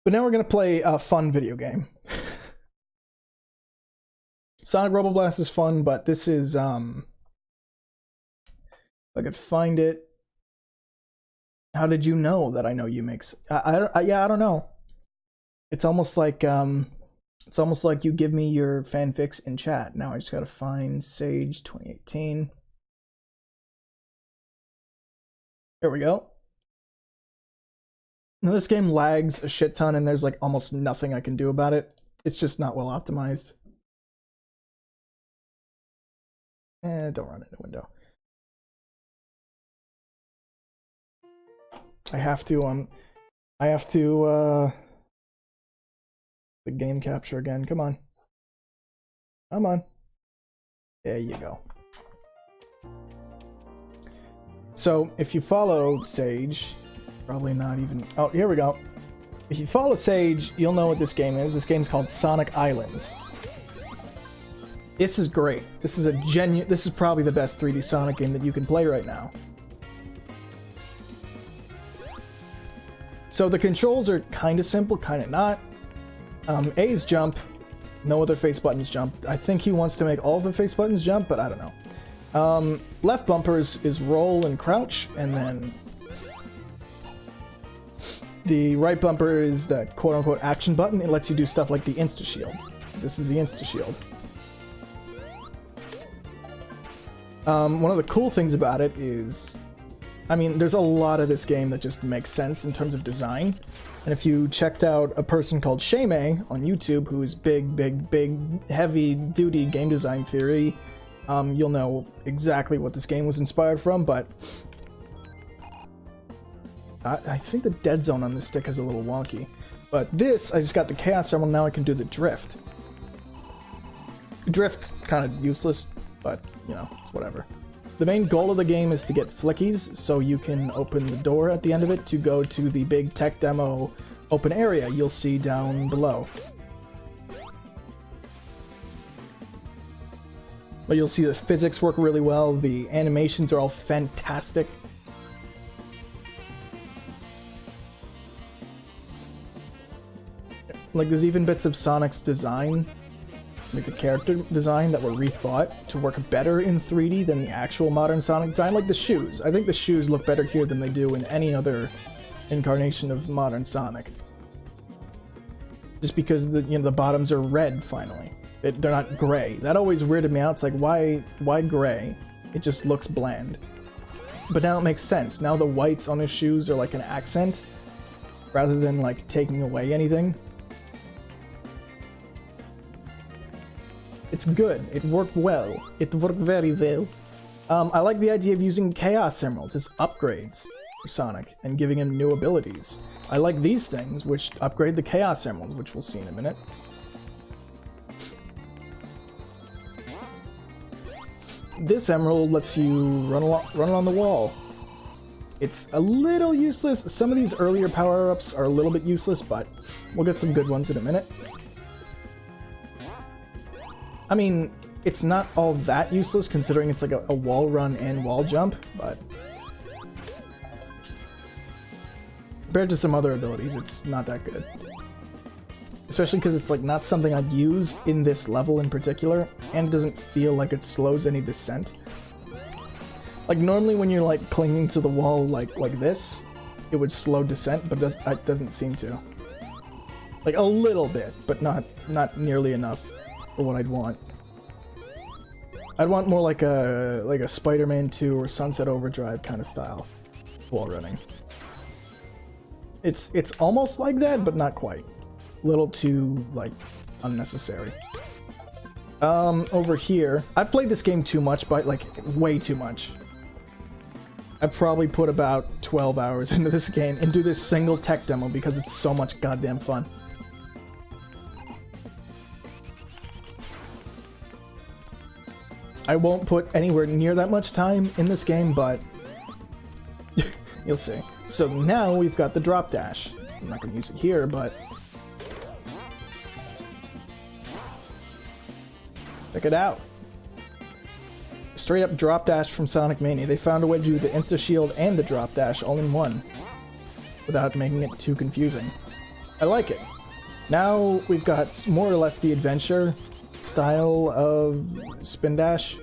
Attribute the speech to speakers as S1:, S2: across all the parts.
S1: But now we're gonna play a fun video game. Sonic Robo Blast is fun, but this is if I could find it. How did you know that I know you make? Yeah, I don't know. It's almost like you give me your fanfics in chat. Now I just gotta find Sage 2018. There we go. Now this game lags a shit ton, and there's like almost nothing I can do about it. It's just not well optimized. Don't run into window. I have to the game capture again. Come on. Come on. There you go. So if you follow Sage, probably not even, oh, here we go. If you follow Sage, you'll know what this game is. This game's called Sonic Islands. This is great. This is probably the best 3D Sonic game that you can play right now. So the controls are kind of simple, kind of not. A is jump, no other face buttons jump. I think he wants to make all of the face buttons jump, but I don't know. Left bumper is roll and crouch, and then the right bumper is the quote-unquote action button. It lets you do stuff like the insta-shield. This is the insta-shield. One of the cool things about it is, I mean, there's a lot of this game that just makes sense in terms of design. And if you checked out a person called Shame on YouTube, who is big, heavy-duty game design theory, you'll know exactly what this game was inspired from, but I think the dead zone on this stick is a little wonky. But this, I just got the Chaos Emerald, now I can do the drift. Drift's kind of useless, but, you know, it's whatever. The main goal of the game is to get flickies, so you can open the door at the end of it to go to the big tech demo open area you'll see down below. But you'll see the physics work really well, the animations are all fantastic. Like, there's even bits of Sonic's design, like the character design, that were rethought to work better in 3D than the actual modern Sonic design, like the shoes. I think the shoes look better here than they do in any other incarnation of modern Sonic. Just because the bottoms are red finally. They're not gray. That always weirded me out. It's like, why gray? It just looks bland. But now it makes sense. Now the whites on his shoes are like an accent rather than like taking away anything. It's good. It worked well. It worked very well. I like the idea of using Chaos Emeralds as upgrades for Sonic and giving him new abilities. I like these things, which upgrade the Chaos Emeralds, which we'll see in a minute. This emerald lets you run along the wall. It's a little useless. Some of these earlier power-ups are a little bit useless, but we'll get some good ones in a minute. I mean, it's not all that useless considering it's like a wall run and wall jump, but compared to some other abilities, it's not that good. Especially because it's like not something I'd use in this level in particular, and it doesn't feel like it slows any descent. Like normally when you're like clinging to the wall like this, it would slow descent, but it doesn't seem to. Like a little bit, but not nearly enough for what I'd want. I'd want more like a Spider-Man 2 or Sunset Overdrive kind of style wall running. It's almost like that, but not quite. A little too like unnecessary. Over here, I've played this game too much, but like way too much. I probably put about 12 hours into this game and do this single tech demo because it's so much goddamn fun. I won't put anywhere near that much time in this game, but you'll see. So now we've got the drop dash. I'm not going to use it here, but check it out. Straight up drop dash from Sonic Mania. They found a way to do the insta shield and the drop dash all in one without making it too confusing. I like it. Now we've got more or less the adventure style of spin dash,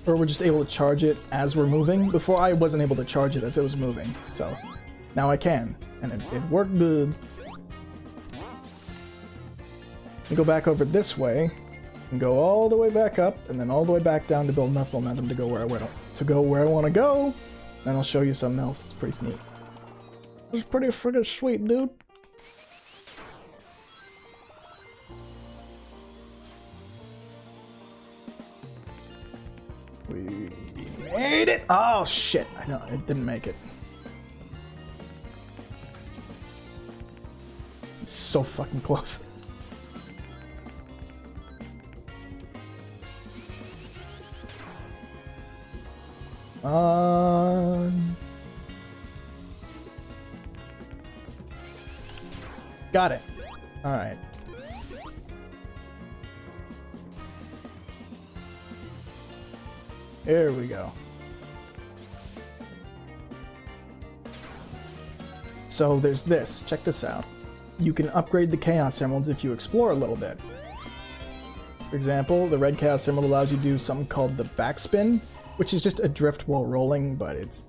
S1: where we're just able to charge it as we're moving. Before I wasn't able to charge it as it was moving, so now I can, and it worked good. You go back over this way, and go all the way back up, and then all the way back down to build enough momentum to go where I want to go. Then I'll show you something else. It's pretty neat. It's pretty friggin' sweet, dude. We made it! Oh shit! I know, it didn't make it. It's so fucking close. Got it. Alright. There we go. So there's this. Check this out. You can upgrade the Chaos Emeralds if you explore a little bit. For example, the red Chaos Emerald allows you to do something called the backspin, which is just a drift while rolling, but it's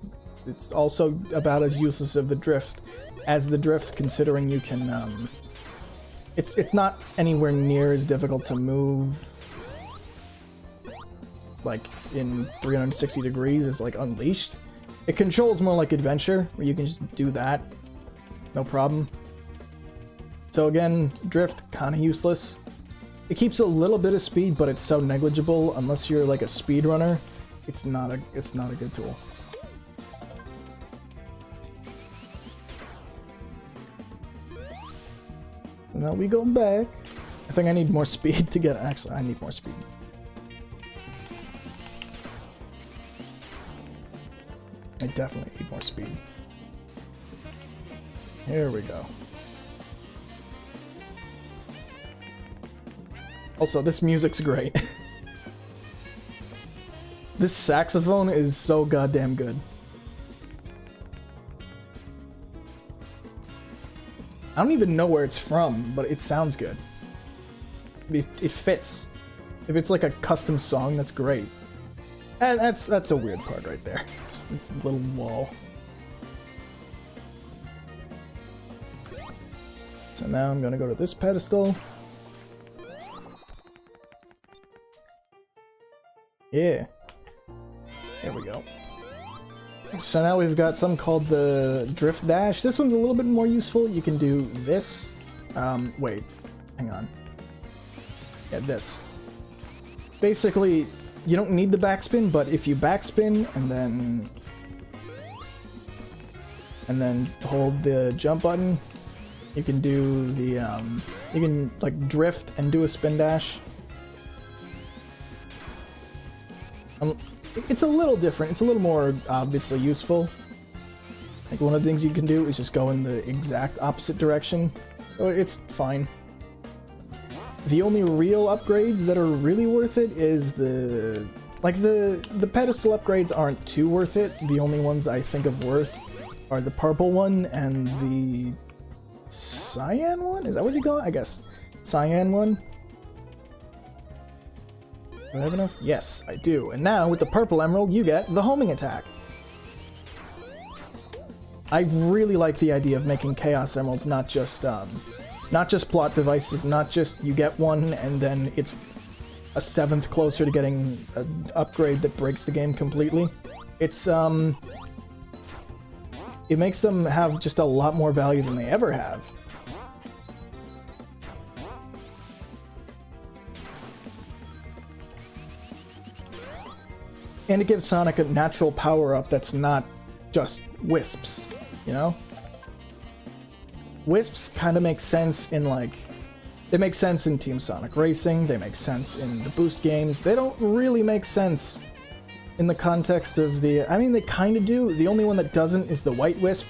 S1: also about as useless of the drift as the drift, considering you can it's not anywhere near as difficult to move like in 360 degrees as like Unleashed. It controls more like Adventure, where you can just do that no problem. So again, drift kind of useless. It keeps a little bit of speed, but it's so negligible unless you're like a speedrunner. It's not a good tool. Now we go back. I think I need more speed to get. Actually, I need more speed. I definitely need more speed. Here we go. Also, this music's great. This saxophone is so goddamn good. I don't even know where it's from, but it sounds good. It fits. If it's like a custom song, that's great. And that's a weird part right there. Just a little wall. So now I'm gonna go to this pedestal. Yeah. There we go. So now we've got something called the Drift Dash. This one's a little bit more useful. You can do this. Wait. Hang on. Yeah, this. Basically, you don't need the backspin, but if you backspin and then hold the jump button, you can do the, you can like drift and do a spin dash. It's a little different. It's a little more obviously useful. Like one of the things you can do is just go in the exact opposite direction. So it's fine. The only real upgrades that are really worth it is the pedestal upgrades aren't too worth it. The only ones I think of worth are the purple one and the cyan one? Is that what you call it? I guess. Cyan one. Do I have enough? Yes, I do. And now, with the purple emerald, you get the homing attack. I really like the idea of making Chaos Emeralds not just plot devices, not just you get one and then it's a seventh closer to getting an upgrade that breaks the game completely. It's, it makes them have just a lot more value than they ever have. And it gives Sonic a natural power-up that's not just wisps, you know? Wisps kind of make sense in, like... They make sense in Team Sonic Racing, they make sense in the Boost games. They don't really make sense in the context of the... I mean, they kind of do. The only one that doesn't is the White Wisp.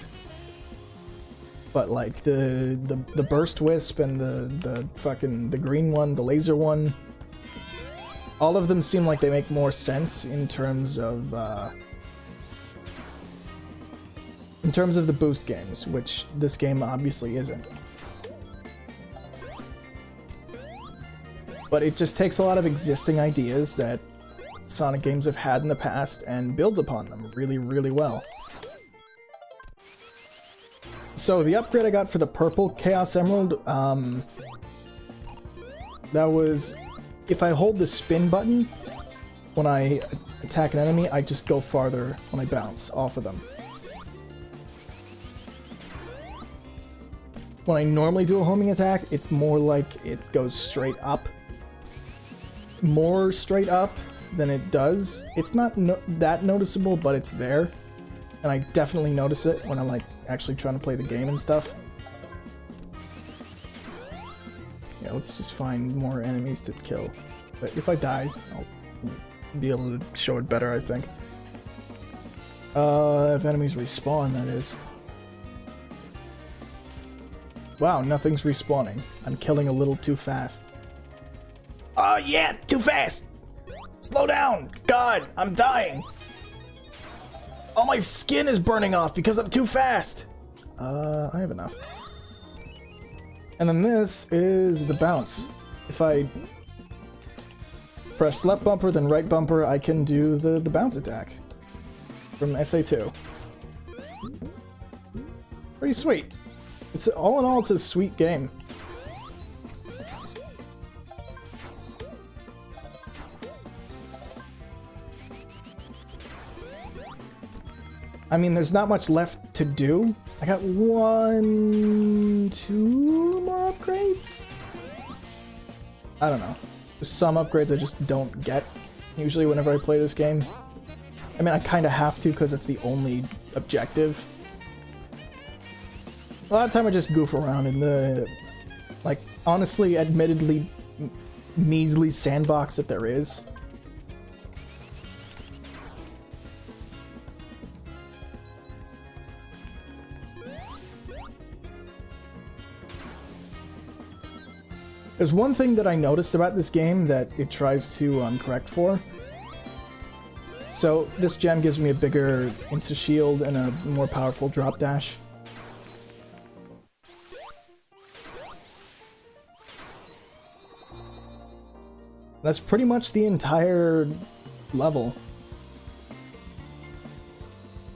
S1: But, like, the Burst Wisp and the green one, the laser one... All of them seem like they make more sense in terms of in terms of the boost games, which this game obviously isn't. But it just takes a lot of existing ideas that Sonic games have had in the past and builds upon them really, really well. So the upgrade I got for the purple Chaos Emerald, that was, if I hold the spin button when I attack an enemy, I just go farther when I bounce off of them. When I normally do a homing attack, it's more like it goes straight up. More straight up than it does. It's not that noticeable, but it's there. And I definitely notice it when I'm like actually trying to play the game and stuff. Yeah, let's just find more enemies to kill. But if I die, I'll be able to show it better, I think. If enemies respawn, that is. Wow, nothing's respawning. I'm killing a little too fast. Oh yeah, too fast! Slow down! God, I'm dying! All my skin is burning off because I'm too fast! I have enough. And then this is the bounce. If I press left bumper, then right bumper, I can do the bounce attack from SA2. Pretty sweet. It's all in all, it's a sweet game. I mean, there's not much left to do. I got 2 more upgrades? I don't know. There's some upgrades I just don't get, usually whenever I play this game. I mean, I kind of have to because it's the only objective. A lot of time I just goof around in the, like, honestly, admittedly, measly sandbox that there is. There's one thing that I noticed about this game that it tries to correct for. So this gem gives me a bigger insta-shield and a more powerful drop dash. That's pretty much the entire level.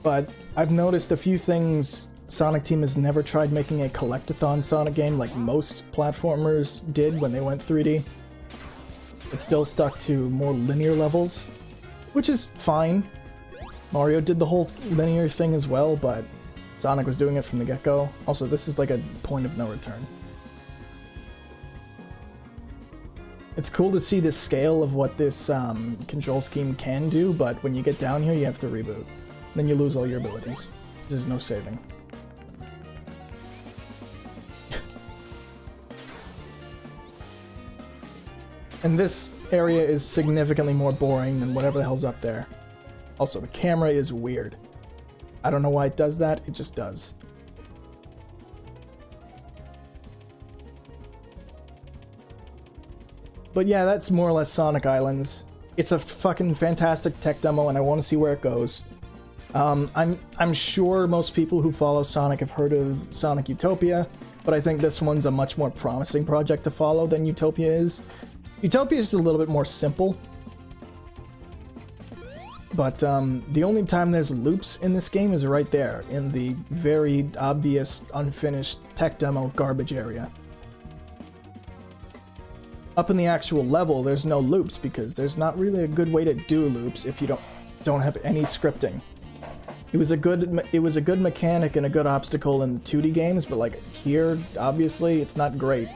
S1: But I've noticed a few things. Sonic Team has never tried making a collectathon Sonic game like most platformers did when they went 3D. It's still stuck to more linear levels, which is fine. Mario did the whole linear thing as well, but Sonic was doing it from the get-go. Also, this is like a point of no return. It's cool to see the scale of what this control scheme can do, but when you get down here, you have to reboot. Then you lose all your abilities. There's no saving. And this area is significantly more boring than whatever the hell's up there. Also, the camera is weird. I don't know why it does that, it just does. But yeah, that's more or less Sonic Islands. It's a fucking fantastic tech demo and I want to see where it goes. I'm sure most people who follow Sonic have heard of Sonic Utopia, but I think this one's a much more promising project to follow than Utopia is. Utopia is just a little bit more simple. But the only time there's loops in this game is right there, in the very obvious, unfinished tech demo garbage area. Up in the actual level, there's no loops because there's not really a good way to do loops if you don't have any scripting. It was a good mechanic and a good obstacle in the 2D games, but like here, obviously, it's not great.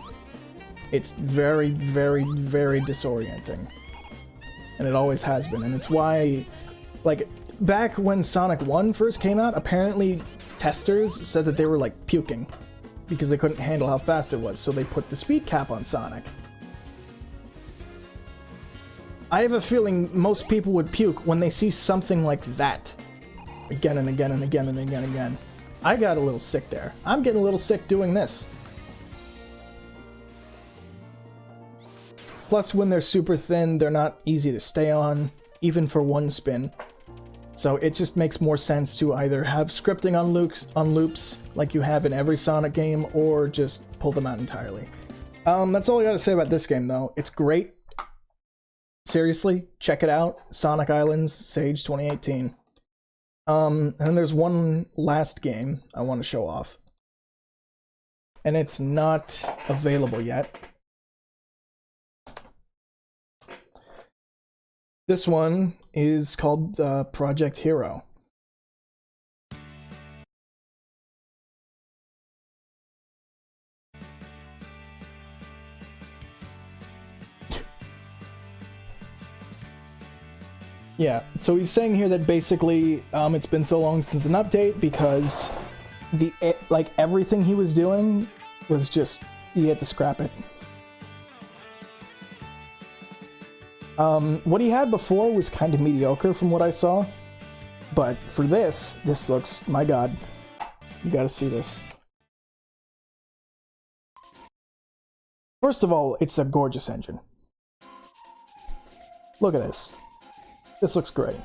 S1: It's very, very, very disorienting. And it always has been, and it's why, like, back when Sonic 1 first came out, apparently testers said that they were, like, puking because they couldn't handle how fast it was, so they put the speed cap on Sonic. I have a feeling most people would puke when they see something like that. Again and again and again and again and again. I got a little sick there. I'm getting a little sick doing this. Plus, when they're super thin, they're not easy to stay on, even for one spin. So it just makes more sense to either have scripting on loops like you have in every Sonic game, or just pull them out entirely. That's all I gotta say about this game, though. It's great. Seriously, check it out. Sonic Islands, Sage 2018. And then there's one last game I want to show off. And it's not available yet. This one is called Project Hero. Yeah, so he's saying here that basically it's been so long since an update because everything he was doing was just, he had to scrap it. What he had before was kind of mediocre from what I saw, but for this looks, my god, you gotta see this. First of all, it's a gorgeous engine. Look at this. This looks great.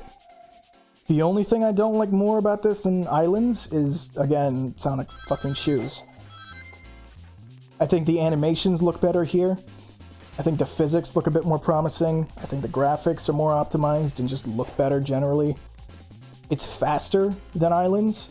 S1: The only thing I don't like more about this than Islands is, again, Sonic's fucking shoes. I think the animations look better here. I think the physics look a bit more promising. I think the graphics are more optimized and just look better generally. It's faster than Islands.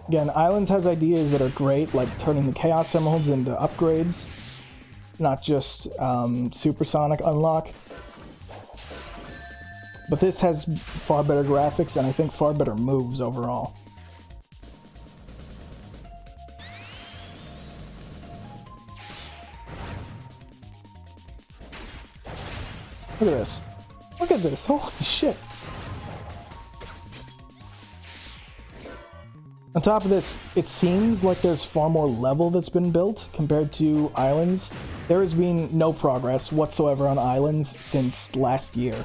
S1: Again, Islands has ideas that are great, like turning the Chaos Emeralds into upgrades, not just Supersonic unlock. But this has far better graphics and I think far better moves overall. Look at this. Look at this. Holy shit. On top of this, it seems like there's far more level that's been built compared to Islands. There has been no progress whatsoever on Islands since last year.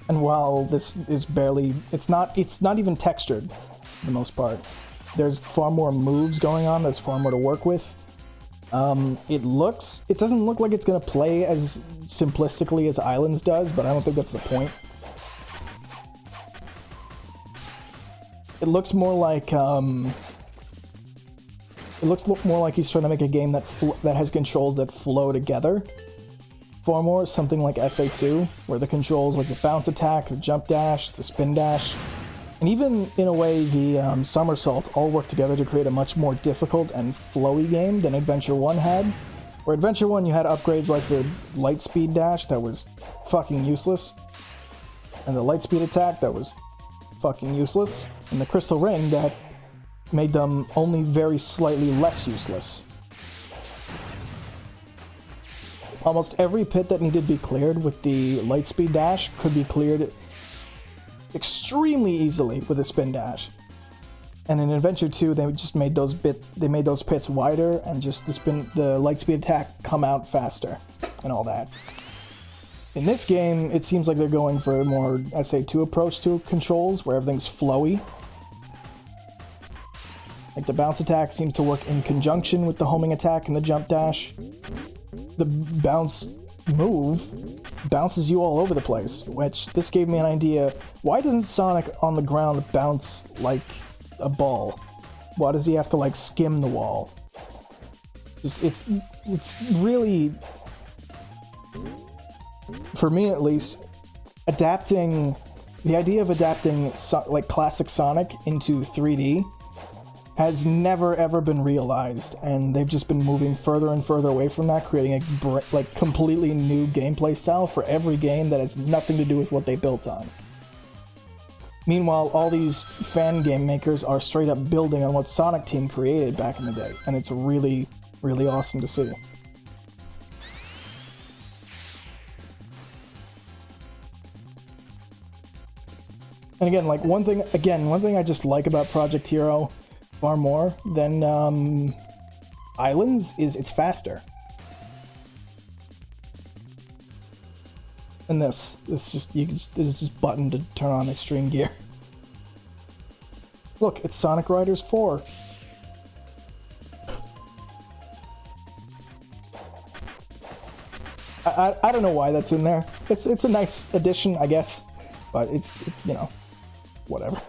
S1: And while this is barely, it's not even textured for the most part. There's far more moves going on, there's far more to work with. It doesn't look like it's gonna play as simplistically as Islands does, but I don't think that's the point. It looks more like he's trying to make a game that has controls that flow together. Far more something like SA2, where the controls like the bounce attack, the jump dash, the spin dash, and even in a way the somersault all work together to create a much more difficult and flowy game than Adventure 1 had. Where Adventure 1 you had upgrades like the light speed dash that was fucking useless, and the light speed attack that was fucking useless, and the crystal ring that made them only very slightly less useless. Almost every pit that needed to be cleared with the lightspeed dash could be cleared extremely easily with a spin dash. And in Adventure 2, they just made those pits wider and just the lightspeed attack come out faster and all that. In this game, it seems like they're going for a more SA2 approach to controls, where everything's flowy. Like the bounce attack seems to work in conjunction with the homing attack and the jump dash. The bounce move bounces you all over the place, which this gave me an idea. Why doesn't Sonic on the ground bounce like a ball? Why does he have to like skim the wall? It's really, for me at least, the idea of adapting like classic Sonic into 3D has never ever been realized, and they've just been moving further and further away from that, creating a completely new gameplay style for every game that has nothing to do with what they built on. Meanwhile, all these fan game makers are straight up building on what Sonic Team created back in the day, and it's really, really awesome to see. And again, like one thing I just like about Project Hero far more than Islands is it's faster. And this is just button to turn on extreme gear. Look, it's Sonic Riders 4. I don't know why that's in there. It's a nice addition, I guess, but it's you know, whatever.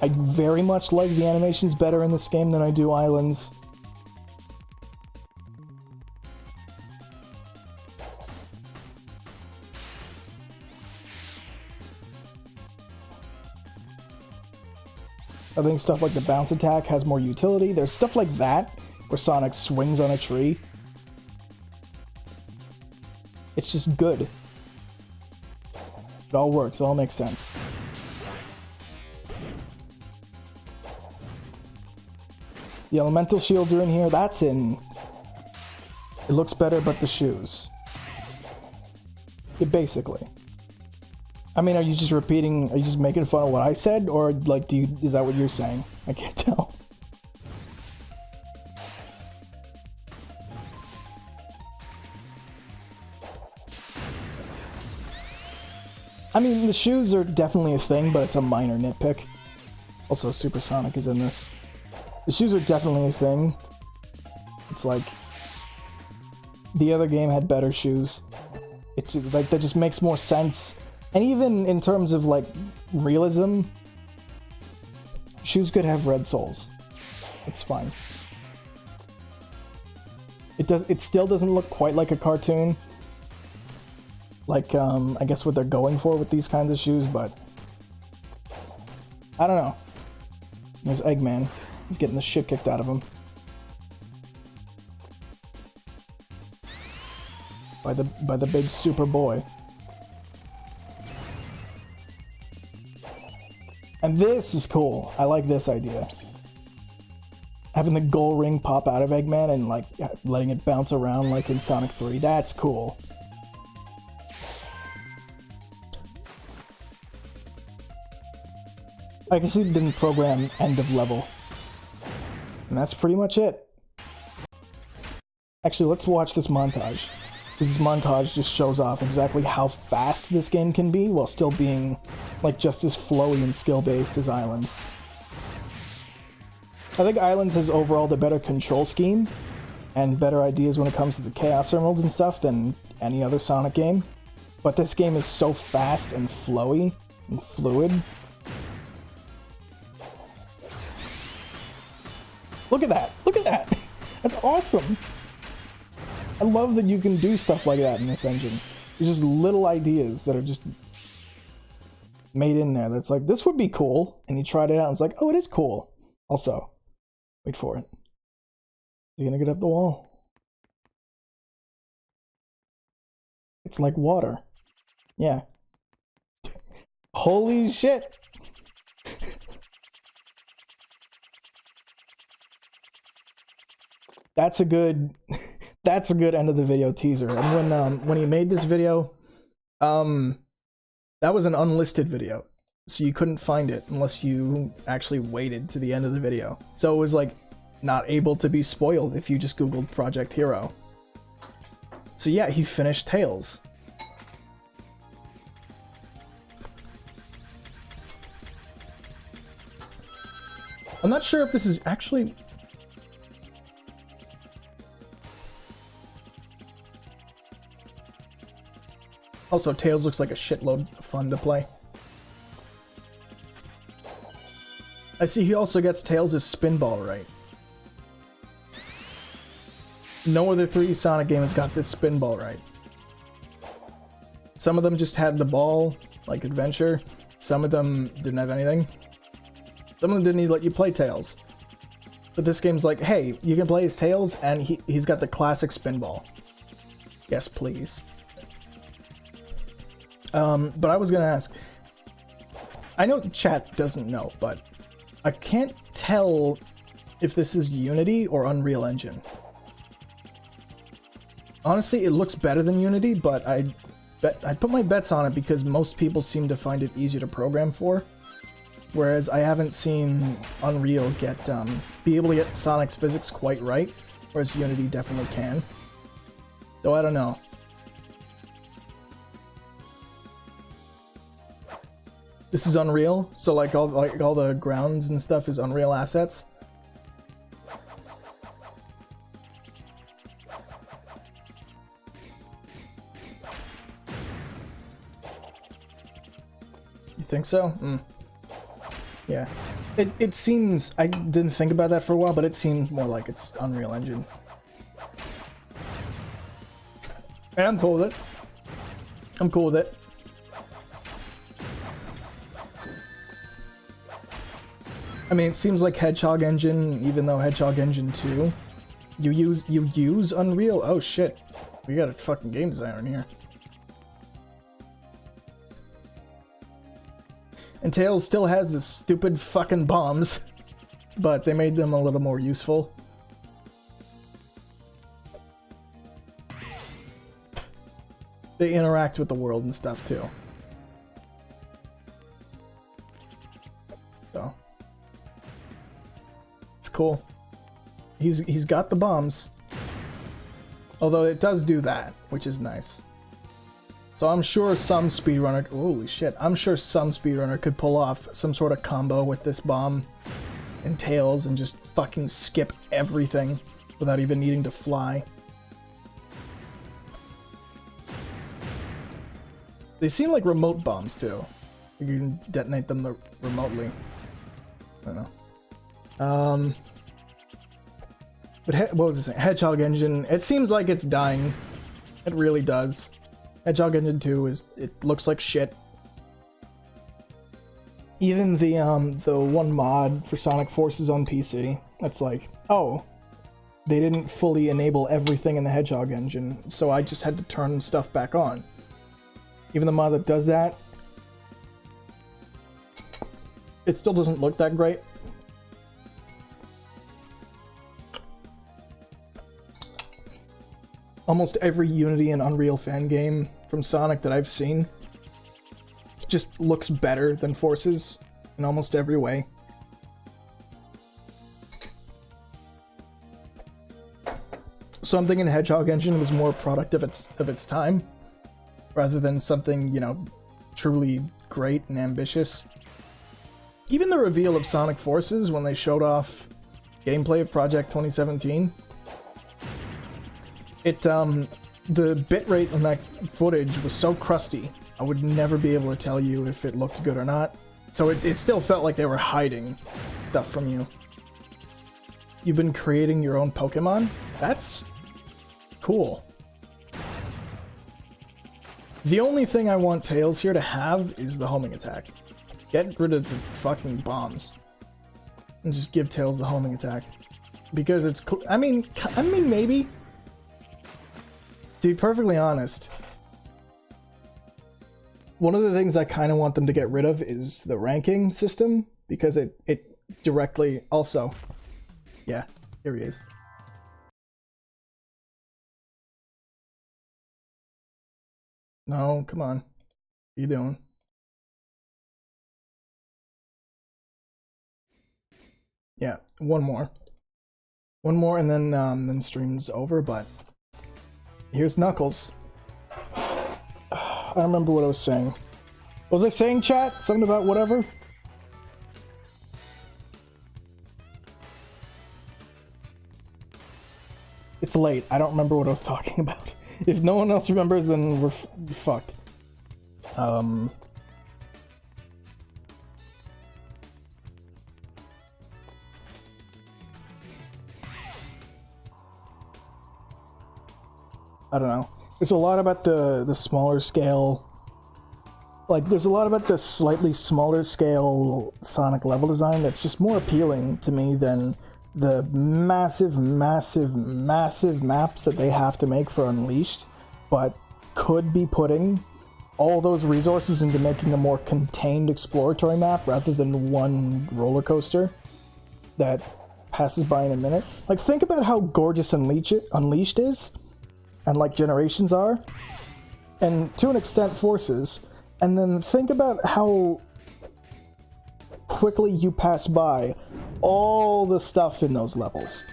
S1: I very much like the animations better in this game than I do Islands. I think stuff like the bounce attack has more utility. There's stuff like that, where Sonic swings on a tree. It's just good. It all works, it all makes sense. The elemental shields are in here, that's in. It looks better, but the shoes. It basically. I mean, are you just repeating, are you just making fun of what I said, or like, is that what you're saying? I can't tell. I mean, the shoes are definitely a thing, but it's a minor nitpick. Also, Supersonic is in this. The shoes are definitely a thing. It's like, the other game had better shoes. It just, like, that just makes more sense. And even in terms of, like, realism, shoes could have red soles. It's fine. It still doesn't look quite like a cartoon. Like, I guess what they're going for with these kinds of shoes, but I don't know. There's Eggman. He's getting the shit kicked out of him. By the big super boy. And this is cool. I like this idea. Having the goal ring pop out of Eggman and like letting it bounce around like in Sonic 3. That's cool. I guess he didn't program end of level. And that's pretty much it. Actually, let's watch this montage. This montage just shows off exactly how fast this game can be while still being like just as flowy and skill-based as Islands. I think Islands has overall the better control scheme and better ideas when it comes to the Chaos Emeralds and stuff than any other Sonic game. But this game is so fast and flowy and fluid. Look at that! Look at that! That's awesome! I love that you can do stuff like that in this engine. There's just little ideas that are just made in there that's like, this would be cool, and you tried it out and it's like, oh, it is cool. Also, wait for it. You're gonna get up the wall. It's like water. Yeah. Holy shit! That's a good that's a good end of the video teaser. And when he made this video, that was an unlisted video. So you couldn't find it unless you actually waited to the end of the video. So it was like not able to be spoiled if you just Googled Project Hero. So yeah, he finished Tails. I'm not sure if this is actually... Also, Tails looks like a shitload of fun to play. I see he also gets Tails' spinball right. No other 3D Sonic game has got this spinball right. Some of them just had the ball, like Adventure. Some of them didn't have anything. Some of them didn't even let you play Tails. But this game's like, hey, you can play as Tails, and he's got the classic spinball. Yes, please. But I was gonna ask, I know chat doesn't know, but I can't tell if this is Unity or Unreal Engine. Honestly, it looks better than Unity, but I'd put my bets on it because most people seem to find it easier to program for. Whereas I haven't seen Unreal be able to get Sonic's physics quite right, whereas Unity definitely can. So I don't know. This is Unreal, so like all the grounds and stuff is Unreal assets. You think so? Yeah. It seems, I didn't think about that for a while, but it seems more like it's Unreal Engine. And I'm cool with it. I'm cool with it. I mean, it seems like Hedgehog Engine, even though Hedgehog Engine 2, you use Unreal. Oh shit, we got a fucking game designer in here. And Tails still has the stupid fucking bombs, but they made them a little more useful. They interact with the world and stuff too. So it's cool. He's got the bombs. Although it does do that, which is nice. So I'm sure some speedrunner, holy shit, I'm sure some speedrunner could pull off some sort of combo with this bomb and Tails and just fucking skip everything without even needing to fly. They seem like remote bombs too. You can detonate them remotely. I don't know. But what was I saying? Hedgehog Engine. It seems like it's dying. It really does. Hedgehog Engine 2 it looks like shit. Even the one mod for Sonic Forces on PC, that's like, oh, they didn't fully enable everything in the Hedgehog Engine, so I just had to turn stuff back on. Even the mod that does that, it still doesn't look that great. Almost every Unity and Unreal fan game from Sonic that I've seen, it just looks better than Forces in almost every way. So I'm thinking Hedgehog Engine was more a product of its time, rather than something, you know, truly great and ambitious. Even the reveal of Sonic Forces when they showed off gameplay of Project 2017, the bitrate on that footage was so crusty, I would never be able to tell you if it looked good or not. So it still felt like they were hiding stuff from you. You've been creating your own Pokemon? That's cool. The only thing I want Tails here to have is the homing attack. Get rid of the fucking bombs. And just give Tails the homing attack. Because it's I mean maybe. To be perfectly honest, one of the things I kind of want them to get rid of is the ranking system, because it directly also, yeah, here he is. No, come on. What are you doing? Yeah, one more. One more and then stream's over, but here's Knuckles. I don't remember what I was saying. What was I saying, chat? Something about whatever? It's late. I don't remember what I was talking about. If no one else remembers, then we're fucked. I don't know. There's a lot about the smaller scale. Like, there's a lot about the slightly smaller scale Sonic level design that's just more appealing to me than the massive, massive, massive maps that they have to make for Unleashed, but could be putting all those resources into making a more contained exploratory map rather than one roller coaster that passes by in a minute. Like, think about how gorgeous Unleashed is, and like Generations are, and to an extent Forces, and then think about how quickly you pass by all the stuff in those levels.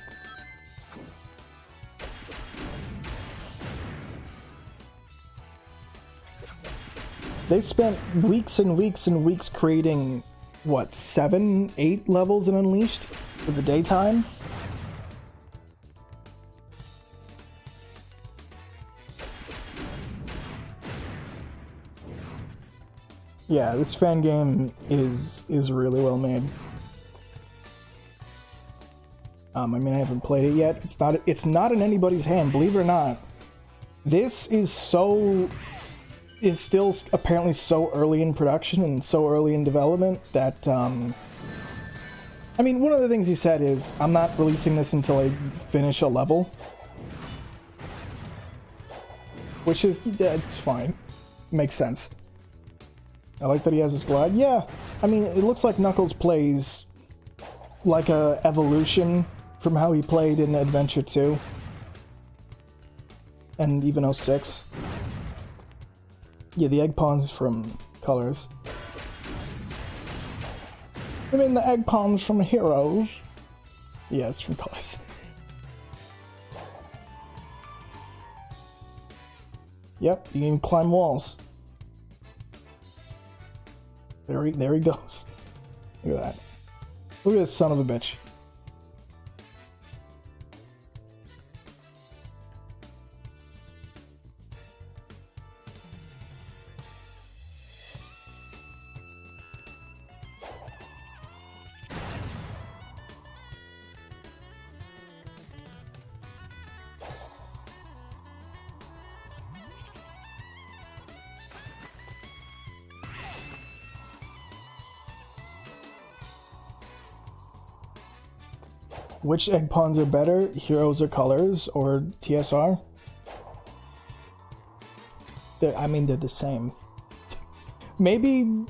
S1: They spent weeks and weeks and weeks creating, what, 7, 8 levels in Unleashed for the daytime? Yeah, this fan game is really well made. I mean, I haven't played it yet. It's not in anybody's hand, believe it or not. This is still apparently so early in production and so early in development that I mean, one of the things he said is, I'm not releasing this until I finish a level. Which is, yeah, it's fine. Makes sense. I like that he has his glide. Yeah, I mean, it looks like Knuckles plays like a evolution from how he played in Adventure 2. And even 06. Yeah, the egg pawns from Colors. I mean, the egg pawns from Heroes. Yeah, it's from Colors. Yep, you can climb walls. There he goes. Look at that. Look at this son of a bitch. Which egg pawns are better, Heroes or Colors or TSR? I mean, they're the same. Maybe,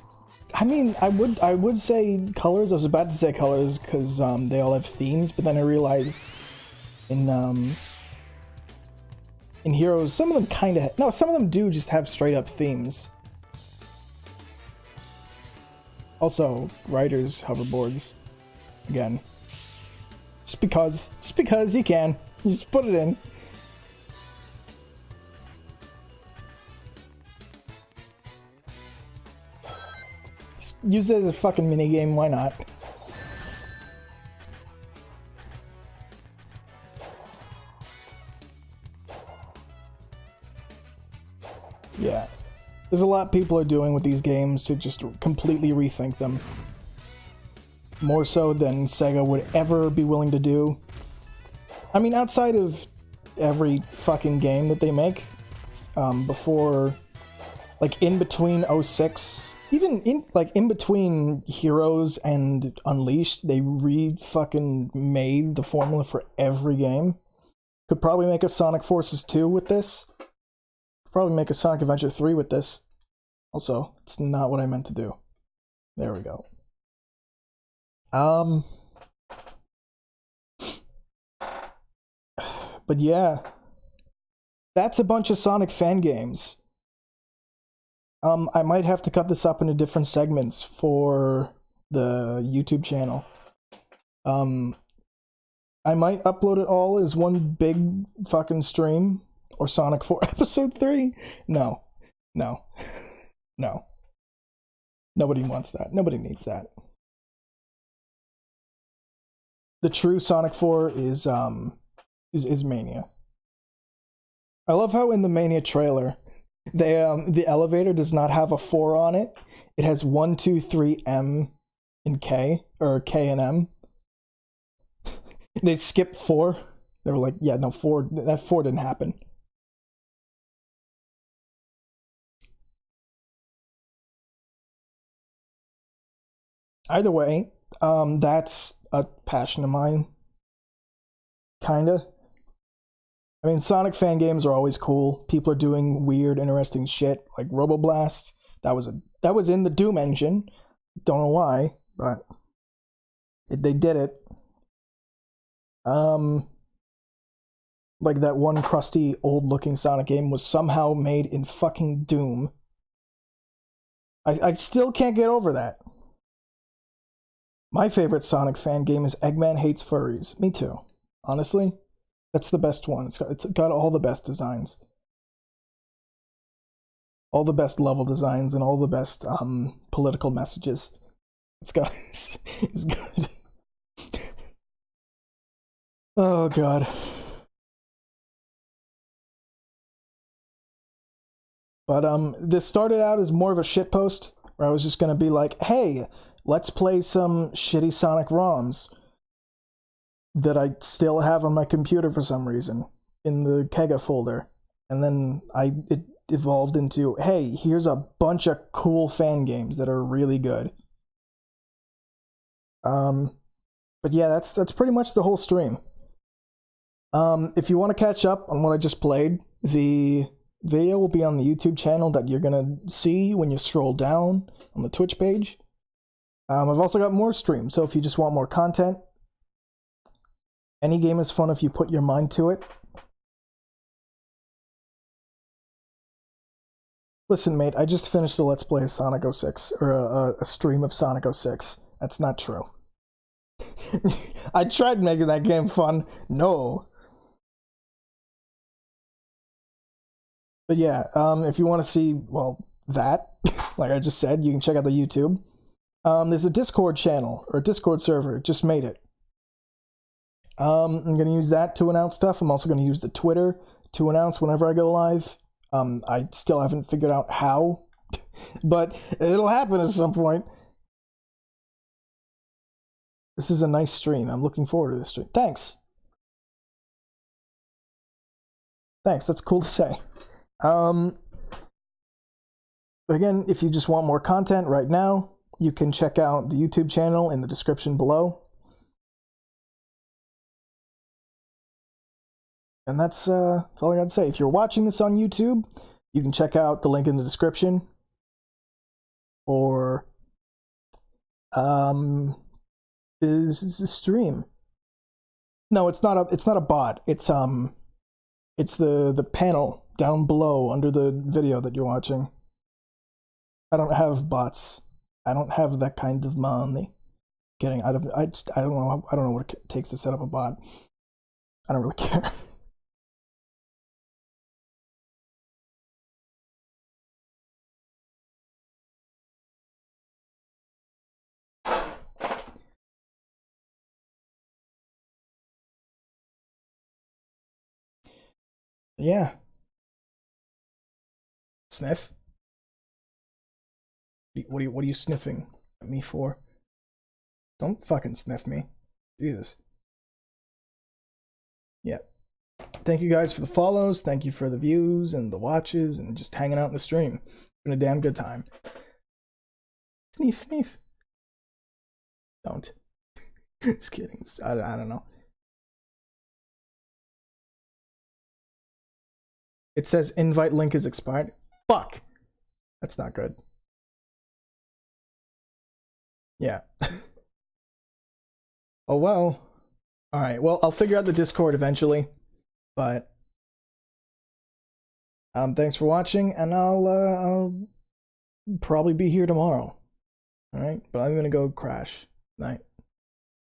S1: I mean, I would say Colors. I was about to say Colors because they all have themes, but then I realized in Heroes, some of them kind of some of them do just have straight up themes. Also, Riders hoverboards again. Just because you can. You just put it in. Just use it as a fucking minigame, why not? Yeah. There's a lot people are doing with these games to just completely rethink them. More so than Sega would ever be willing to do. I mean, outside of every fucking game that they make, before, like, in between 06, even in between Heroes and Unleashed, they fucking made the formula for every game. Could probably make a Sonic Forces 2 with this. Could probably make a Sonic Adventure 3 with this. Also, it's not what I meant to do. There we go. But yeah, that's a bunch of Sonic fan games. I might have to cut this up into different segments for the YouTube channel. I might upload it all as one big fucking stream, or Sonic 4 Episode 3. No. No. Nobody wants that. Nobody needs that. The true Sonic 4 is Mania. I love how in the Mania trailer, the elevator does not have a 4 on it. It has 1, 2, 3, M, and K, or K and M. They skipped 4. They were like, yeah, no, 4. That 4 didn't happen. Either way, that's a passion of mine. Kinda. I mean, Sonic fan games are always cool. People are doing weird, interesting shit, like Roboblast. That was in the Doom engine. Don't know why, but they did it. Like that one crusty, old-looking Sonic game was somehow made in fucking Doom. I still can't get over that. My favorite Sonic fan game is Eggman Hates Furries. Me too. Honestly, that's the best one. It's got all the best designs. all the best level designs and all the best political messages. It's good. Oh god. But this started out as more of a shitpost where I was just gonna be like, hey, let's play some shitty Sonic ROMs that I still have on my computer for some reason in the Kega folder. And then it evolved into, hey, here's a bunch of cool fan games that are really good. But yeah, that's pretty much the whole stream. If you want to catch up on what I just played, the video will be on the YouTube channel that you're gonna see when you scroll down on the Twitch page. I've also got more streams, so if you just want more content, any game is fun if you put your mind to it. Listen, mate, I just finished a Let's Play of Sonic 06, or a stream of Sonic 06. That's not true. I tried making that game fun. No. But yeah, if you want to see, well, that, like I just said, you can check out the YouTube. There's a Discord channel, or a Discord server, just made it. I'm going to use that to announce stuff. I'm also going to use the Twitter to announce whenever I go live. I still haven't figured out how, but it'll happen at some point. This is a nice stream. I'm looking forward to this stream. Thanks. Thanks, that's cool to say. But again, if you just want more content right now, you can check out the YouTube channel in the description below. And that's all I gotta say. If you're watching this on YouTube, you can check out the link in the description. Or is a stream. No, it's not a bot. It's the panel down below under the video that you're watching. I don't have bots. I don't have that kind of money. Kidding. I don't know what it takes to set up a bot. I don't really care. Yeah. Sniff? What are you sniffing at me for? Don't fucking sniff me. Jesus. Yeah. Thank you guys for the follows. Thank you for the views and the watches and just hanging out in the stream. It's been a damn good time. Sneef, sneef. Don't. Just kidding. I don't know. It says invite link is expired. Fuck. That's not good. Yeah. Oh well. Alright, well, I'll figure out the Discord eventually. But thanks for watching, and I'll probably be here tomorrow. Alright, but I'm gonna go crash. Night.